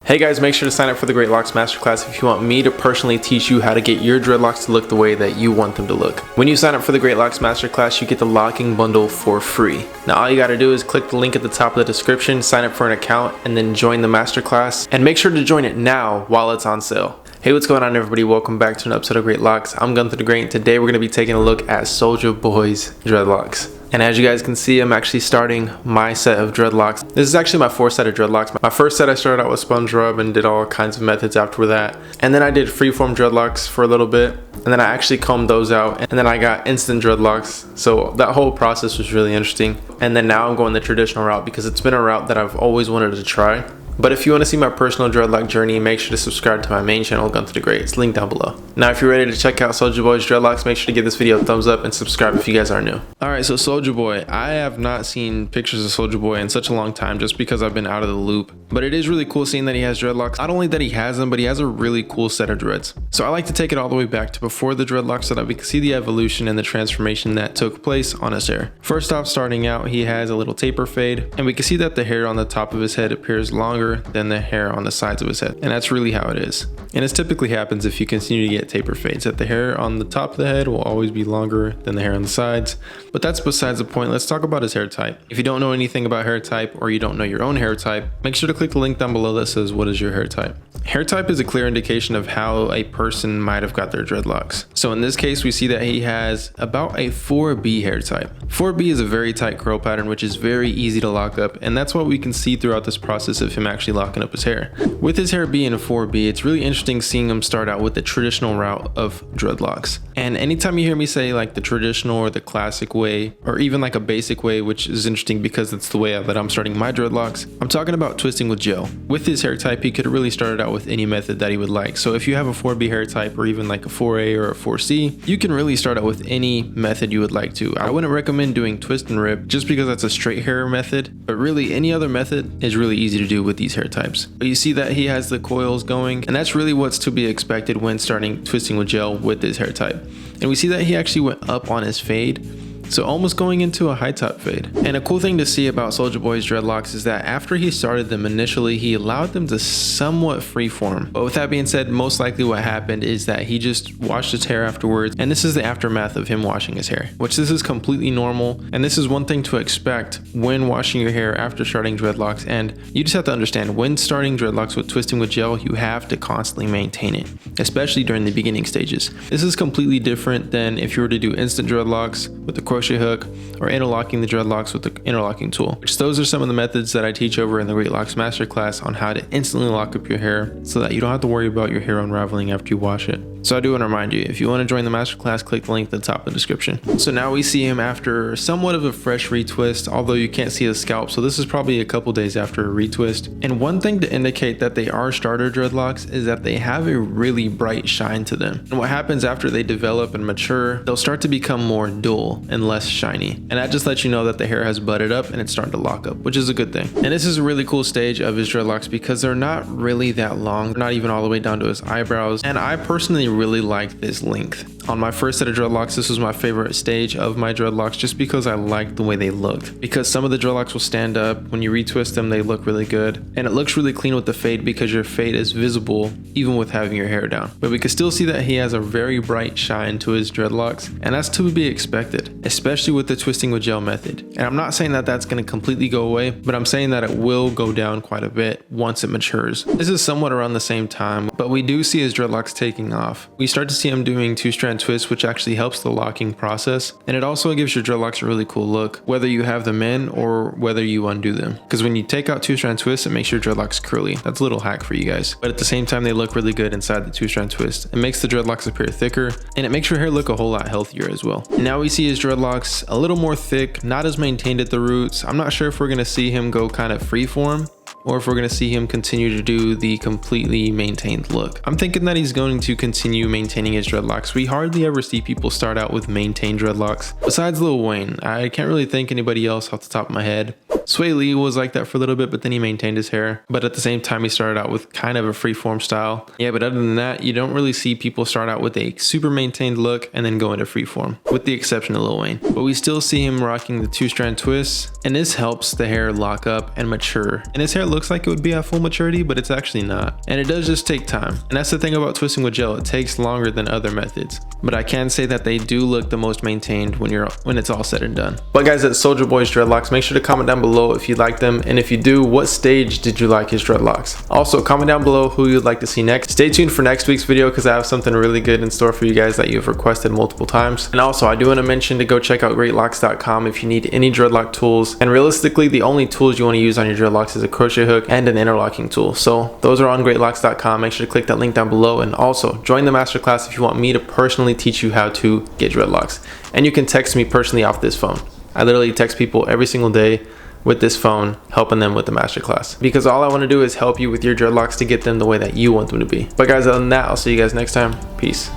Hey guys, make sure to sign up for the Greatlocs Masterclass if you want me to personally teach you how to get your dreadlocks to look the way that you want them to look. When you sign up for the Greatlocs Masterclass, you get the locking bundle for free. Now all you gotta do is click the link at the top of the description, sign up for an account, and then join the Masterclass. And make sure to join it now while it's on sale. Hey, what's going on everybody? Welcome back to an episode of Greatlocs. I'm Gunther the Great, and today we're gonna be taking a look at Soulja Boy's dreadlocks. And as you guys can see, I'm actually starting my set of dreadlocks. This is actually my fourth set of dreadlocks. My first set I started out with sponge rub and did all kinds of methods after that. And then I did freeform dreadlocks for a little bit. And then I actually combed those out. And then I got instant dreadlocks. So that whole process was really interesting. And then now I'm going the traditional route because it's been a route that I've always wanted to try. But if you want to see my personal dreadlock journey, make sure to subscribe to my main channel, Gunther the Great. It's linked down below. Now, if you're ready to check out Soulja Boy's dreadlocks, make sure to give this video a thumbs up and subscribe if you guys are new. Alright, so Soulja Boy. I have not seen pictures of Soulja Boy in such a long time just because I've been out of the loop. But it is really cool seeing that he has dreadlocks. Not only that he has them, but he has a really cool set of dreads. So I like to take it all the way back to before the dreadlocks so that we can see the evolution and the transformation that took place on his hair. First off, starting out, he has a little taper fade, and we can see that the hair on the top of his head appears longer than the hair on the sides of his head, and that's really how it is. And this typically happens if you continue to get taper fades, that the hair on the top of the head will always be longer than the hair on the sides. But that's besides the point. Let's talk about his hair type. If you don't know anything about hair type, or you don't know your own hair type, make sure to click the link down below that says what is your hair type. Hair type is a clear indication of how a person might have got their dreadlocks. So in this case, we see that he has about a 4B hair type. 4B is a very tight curl pattern, which is very easy to lock up, and that's what we can see throughout this process of him actually locking up his hair. With his hair being a 4B, it's really interesting seeing him start out with the traditional route of dreadlocks. And anytime you hear me say like the traditional or the classic way, or even like a basic way, which is interesting because it's the way that I'm starting my dreadlocks, I'm talking about twisting with gel. With his hair type, he could have really started out with any method that he would like. So if you have a 4B hair type or even like a 4A or a 4C, you can really start out with any method you would like to. I wouldn't recommend doing twist and rip just because that's a straight hair method, but really any other method is really easy to do with these hair types. But you see that he has the coils going, and that's really what's to be expected when starting twisting with gel with his hair type. And we see that he actually went up on his fade, so almost going into a high top fade. And a cool thing to see about Soulja Boy's dreadlocks is that after he started them initially, he allowed them to somewhat freeform. But with that being said, most likely what happened is that he just washed his hair afterwards, and this is the aftermath of him washing his hair, which this is completely normal, and this is one thing to expect when washing your hair after starting dreadlocks. And you just have to understand, when starting dreadlocks with twisting with gel, you have to constantly maintain it, especially during the beginning stages. This is completely different than if you were to do instant dreadlocks with the crochet hook or interlocking the dreadlocks with the interlocking tool, which those are some of the methods that I teach over in the Greatlocs Masterclass on how to instantly lock up your hair so that you don't have to worry about your hair unraveling after you wash it. So I do want to remind you, if you want to join the masterclass, click the link at the top of the description. So now we see him after somewhat of a fresh retwist, although you can't see his scalp, so this is probably a couple days after a retwist. And one thing to indicate that they are starter dreadlocks is that they have a really bright shine to them. And what happens after they develop and mature, they'll start to become more dull and less shiny. And that just lets you know that the hair has budded up and it's starting to lock up, which is a good thing. And this is a really cool stage of his dreadlocks because they're not really that long, not even all the way down to his eyebrows. And I personally really like this length. On my first set of dreadlocks, this was my favorite stage of my dreadlocks just because I liked the way they looked. Because some of the dreadlocks will stand up, when you retwist them, they look really good. And it looks really clean with the fade because your fade is visible even with having your hair down. But we can still see that he has a very bright shine to his dreadlocks, and that's to be expected, especially with the twisting with gel method. And I'm not saying that that's going to completely go away, but I'm saying that it will go down quite a bit once it matures. This is somewhat around the same time, but we do see his dreadlocks taking off. We start to see him doing two-strand twists, which actually helps the locking process, and it also gives your dreadlocks a really cool look, whether you have them in or whether you undo them. Because when you take out two-strand twists, it makes your dreadlocks curly. That's a little hack for you guys, but at the same time they look really good inside the two-strand twist. It makes the dreadlocks appear thicker, and it makes your hair look a whole lot healthier as well. Now we see his dreadlocks a little more thick, not as maintained at the roots. I'm not sure if we're going to see him go kind of freeform, or if we're going to see him continue to do the completely maintained look. I'm thinking that he's going to continue maintaining his dreadlocks. We hardly ever see people start out with maintained dreadlocks. Besides Lil Wayne, I can't really think anybody else off the top of my head. Sway Lee was like that for a little bit, but then he maintained his hair. But at the same time, he started out with kind of a freeform style. Yeah, but other than that, you don't really see people start out with a super maintained look and then go into freeform, with the exception of Lil Wayne. But we still see him rocking the two-strand twists, and this helps the hair lock up and mature. And his hair looks like it would be at full maturity, but it's actually not. And it does just take time. And that's the thing about twisting with gel, it takes longer than other methods. But I can say that they do look the most maintained when it's all said and done. But guys, that's Soulja Boy's dreadlocks. Make sure to comment down below if you like them, and if you do, what stage did you like his dreadlocks? Also, comment down below who you'd like to see next. Stay tuned for next week's video because I have something really good in store for you guys that you've requested multiple times. And also, I do want to mention to go check out Greatlocs.com if you need any dreadlock tools. And realistically, the only tools you want to use on your dreadlocks is a crochet hook and an interlocking tool. So those are on Greatlocs.com. Make sure to click that link down below, and also join the masterclass if you want me to personally teach you how to get dreadlocks. And you can text me personally off this phone. I literally text people every single day with this phone, helping them with the masterclass, because all I want to do is help you with your dreadlocks to get them the way that you want them to be. But guys, other than that, I'll see you guys next time. Peace.